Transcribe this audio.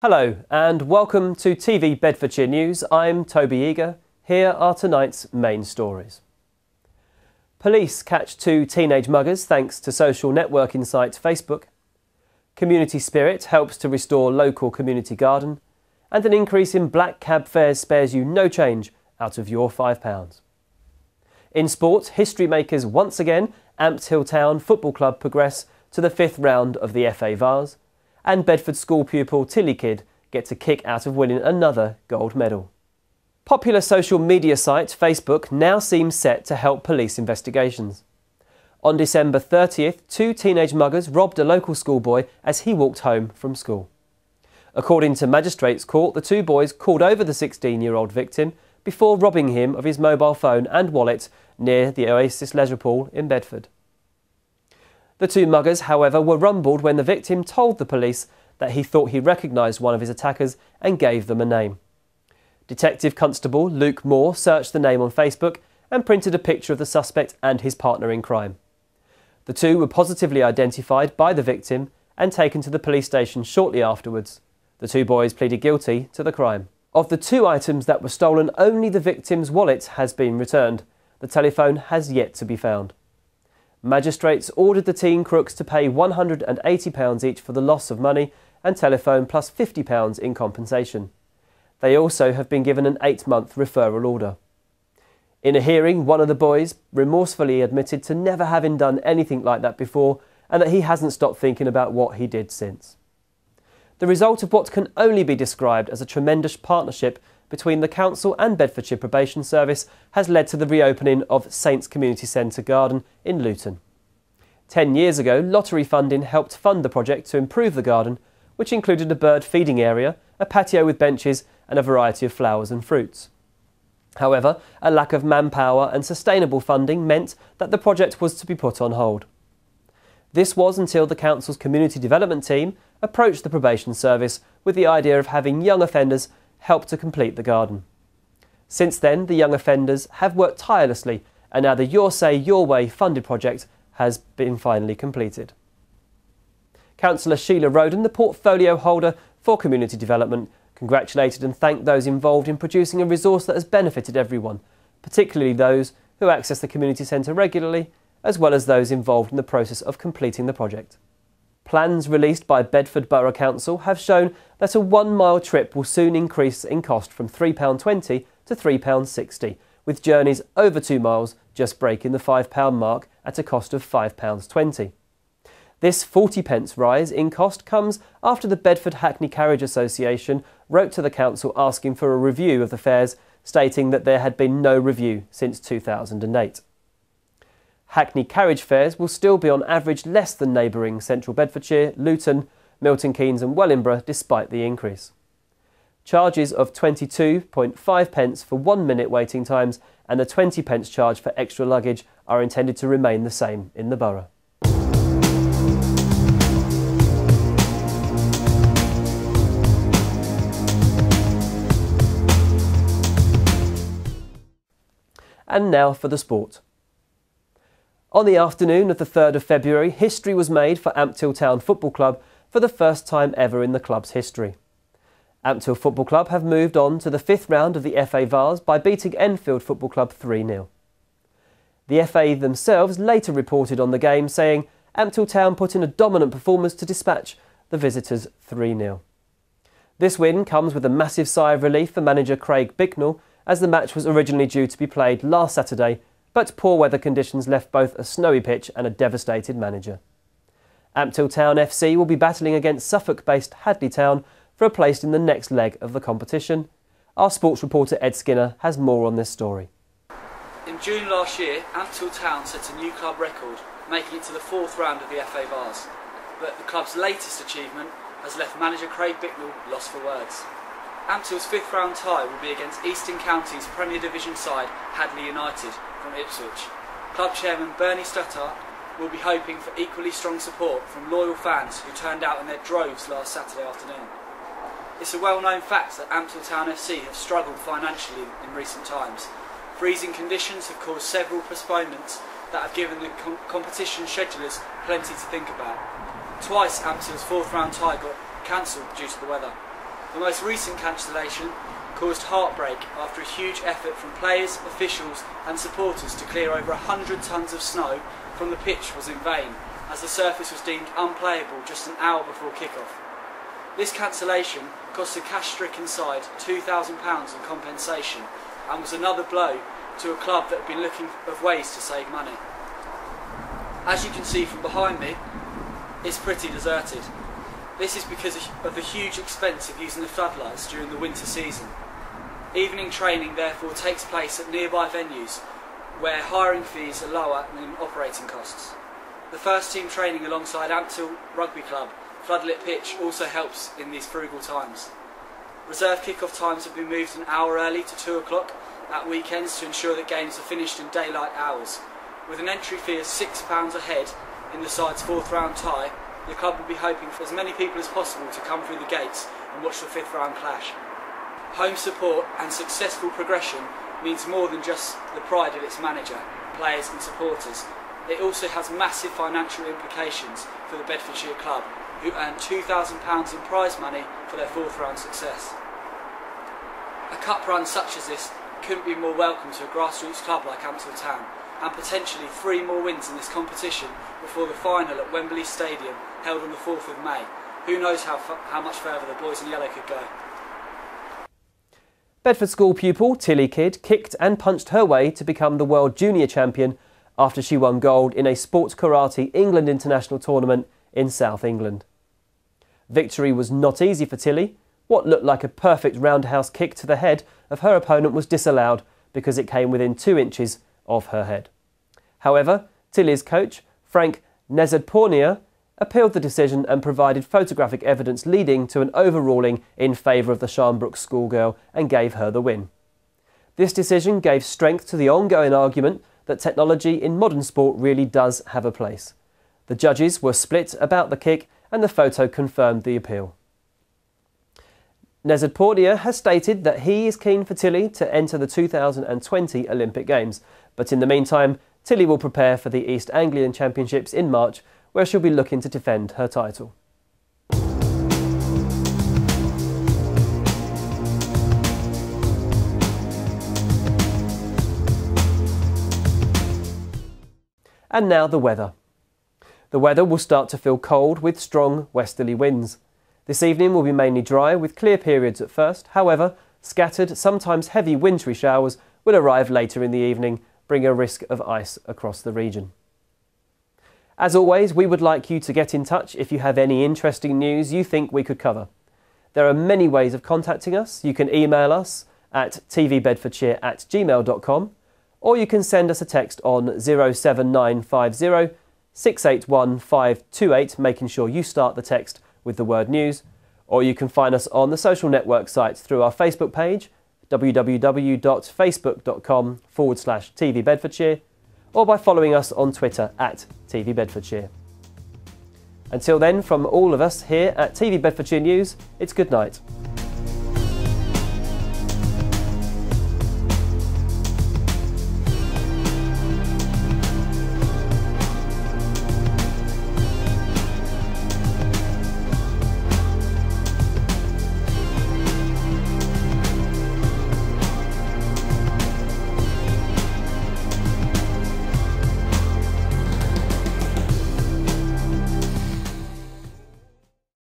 Hello and welcome to TV Bedfordshire News. I'm Toby Eager. Here are tonight's main stories. Police catch 2 teenage muggers thanks to social networking site Facebook. Community Spirit helps to restore local community garden. And an increase in black cab fares spares you no change out of your £5. In sport, history makers once again, Amped Hill Town Football Club progress to the 5th round of the FA Vase. And Bedford school pupil Tilly Kidd gets a kick out of winning another gold medal. Popular social media site Facebook now seems set to help police investigations. On December 30th, 2 teenage muggers robbed a local schoolboy as he walked home from school. According to Magistrates Court, the 2 boys called over the 16-year-old victim before robbing him of his mobile phone and wallet near the Oasis Leisure Pool in Bedford. The 2 muggers, however, were rumbled when the victim told the police that he thought he recognised one of his attackers and gave them a name. Detective Constable Luke Moore searched the name on Facebook and printed a picture of the suspect and his partner in crime. The 2 were positively identified by the victim and taken to the police station shortly afterwards. The 2 boys pleaded guilty to the crime. Of the 2 items that were stolen, only the victim's wallet has been returned. The telephone has yet to be found. Magistrates ordered the teen crooks to pay £180 each for the loss of money and telephone plus £50 in compensation. They also have been given an 8-month referral order. In a hearing, one of the boys remorsefully admitted to never having done anything like that before and that he hasn't stopped thinking about what he did since. The result of what can only be described as a tremendous partnership between the Council and Bedfordshire Probation Service has led to the reopening of Saints Community Centre Garden in Luton. 10 years ago, lottery funding helped fund the project to improve the garden, which included a bird feeding area, a patio with benches and a variety of flowers and fruits. However, a lack of manpower and sustainable funding meant that the project was to be put on hold. This was until the Council's community development team approached the probation service with the idea of having young offenders help to complete the garden. Since then, the young offenders have worked tirelessly and now the Your Say, Your Way funded project has been finally completed. Councillor Sheila Roden, the portfolio holder for community development, congratulated and thanked those involved in producing a resource that has benefited everyone, particularly those who access the community centre regularly, as well as those involved in the process of completing the project. Plans released by Bedford Borough Council have shown that a 1-mile trip will soon increase in cost from £3.20 to £3.60, with journeys over 2 miles just breaking the £5 mark at a cost of £5.20. This 40p rise in cost comes after the Bedford Hackney Carriage Association wrote to the council asking for a review of the fares, stating that there had been no review since 2008. Hackney carriage fares will still be on average less than neighbouring Central Bedfordshire, Luton, Milton Keynes and Wellingborough despite the increase. Charges of 22.5p for 1-minute waiting times and the 20p charge for extra luggage are intended to remain the same in the borough. And now for the sport. On the afternoon of the 3rd of February, history was made for Amped Hill Town Football Club for the first time ever in the club's history. Amped Hill Football Club have moved on to the 5th round of the FA Vase by beating Enfield Football Club 3-0. The FA themselves later reported on the game saying Amped Hill Town put in a dominant performance to dispatch the visitors 3-0. This win comes with a massive sigh of relief for manager Craig Bicknell, as the match was originally due to be played last Saturday, but poor weather conditions left both a snowy pitch and a devastated manager. Amped Hill Town FC will be battling against Suffolk-based Hadley Town for a place in the next leg of the competition. Our sports reporter Ed Skinner has more on this story. In June last year, Amped Hill Town set a new club record, making it to the 4th round of the FA Vase. But the club's latest achievement has left manager Craig Bicknell lost for words. Amped Hill's 5th round tie will be against Eastern County's Premier Division side Hadley United from Ipswich. Club chairman Bernie Stuttart will be hoping for equally strong support from loyal fans who turned out in their droves last Saturday afternoon. It's a well-known fact that Amped Hill Town FC have struggled financially in recent times. Freezing conditions have caused several postponements that have given the competition schedulers plenty to think about. Twice Amped Hill's 4th round tie got cancelled due to the weather. The most recent cancellation caused heartbreak after a huge effort from players, officials and supporters to clear over 100 tonnes of snow from the pitch was in vain, as the surface was deemed unplayable just an hour before kick-off. This cancellation cost the cash-stricken side £2,000 in compensation and was another blow to a club that had been looking of ways to save money. As you can see from behind me, it's pretty deserted. This is because of the huge expense of using the floodlights during the winter season. Evening training therefore takes place at nearby venues where hiring fees are lower than operating costs. The first team training alongside Ampthill Rugby Club floodlit pitch also helps in these frugal times. Reserve kick-off times have been moved an hour early to 2 o'clock at weekends to ensure that games are finished in daylight hours. With an entry fee of £6 a head in the side's 4th round tie, the club will be hoping for as many people as possible to come through the gates and watch the 5th round clash. Home support and successful progression means more than just the pride of its manager, players and supporters. It also has massive financial implications for the Bedfordshire club, who earned £2,000 in prize money for their 4th round success. A cup run such as this couldn't be more welcome to a grassroots club like Ampthill Town, and potentially 3 more wins in this competition before the final at Wembley Stadium held on the 4th of May. Who knows how much further the boys in yellow could go. Bedford school pupil Tilly Kidd kicked and punched her way to become the World Junior Champion after she won gold in a Sports Karate England International Tournament in South England. Victory was not easy for Tilly. What looked like a perfect roundhouse kick to the head of her opponent was disallowed because it came within 2 inches of her head. However, Tilly's coach, Frank Nezadpornia, appealed the decision and provided photographic evidence leading to an overruling in favour of the Sharnbrook schoolgirl and gave her the win. This decision gave strength to the ongoing argument that technology in modern sport really does have a place. The judges were split about the kick and the photo confirmed the appeal. Nezadpornia has stated that he is keen for Tilly to enter the 2020 Olympic Games, but in the meantime, Tilly will prepare for the East Anglian Championships in March, where she'll be looking to defend her title. And now the weather. The weather will start to feel cold with strong westerly winds. This evening will be mainly dry with clear periods at first. However, scattered, sometimes heavy wintry showers will arrive later in the evening, bringing a risk of ice across the region. As always, we would like you to get in touch if you have any interesting news you think we could cover. There are many ways of contacting us. You can email us at tvbedfordshire@gmail.com, or you can send us a text on 07950 681 528, making sure you start the text with the word news, or you can find us on the social network sites through our Facebook page, www.facebook.com/TV Bedfordshire, or by following us on Twitter at TV Bedfordshire. Until then, from all of us here at TV Bedfordshire News, it's good night.